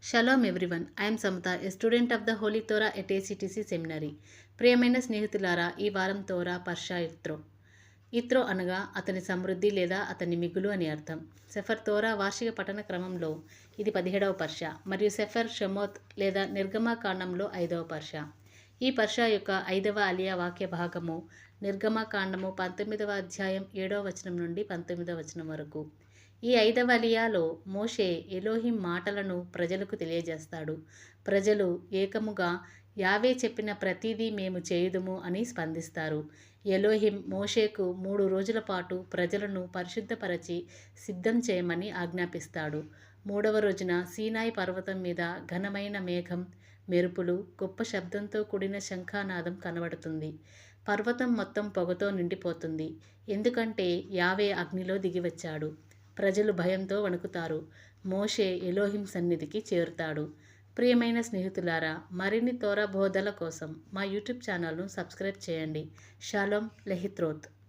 Shalom everyone. I'm Samata, a student of the holy Torah at ACTC seminary. ప్రియమైన స్నేహితులారా, ఈ వారం తోరా పర్షా ఇత్రో. ఇత్రో అనగా అతని సమృద్ధి లేదా అతని మిగులు అని అర్థం. సెఫర్ తోరా వార్షిక పఠన క్రమంలో ఇది 17వ పర్షా మరియు సెఫర్ షమోత్ లేదా నిర్గమకాండంలో 5వ పర్షా. ఈ పర్షా యొక్క 5వ అలియా వాక్య భాగము నిర్గమకాండము 19వ అధ్యాయం 7వ వచనం నుండి 19వ వచనం వరకు. ఈ 5వ అలియాలో మోషే ఎలోహిం మాటలను ప్రజలకు తెలియజేస్తాడు. ప్రజలు ఏకముగా యావే చెప్పిన ప్రతిదీ మేము చేయుదుము అని స్పందిస్తారు. ఎలోహిం మోషేకు 3 రోజుల పాటు ప్రజలను పరిశుద్ధపరచి సిద్ధం చేయమని ఆజ్ఞాపిస్తాడు. 3వ రోజున సీనాయి పర్వతం మీద ఘనమైన మేఘం, మెరుపులు, గొప్ప శబ్దంతో కూడిన శంఖానాదం కనబడుతుంది. పర్వతం మొత్తం పొగతో నిండిపోతుంది. ఎందుకంటే యావే అగ్నిలో దిగివచ్చాడు. ప్రజలు భయంతో వణుకుతారు. మోషే ఎలోహిం సన్నిధికి చేరుతాడు. ప్రియమైన స్నేహితులారా, మరిన్ని తోరా బోధల కోసం మా యూట్యూబ్ ఛానల్ను సబ్స్క్రైబ్ చేయండి. షాలోమ్ లెహిత్రోత్.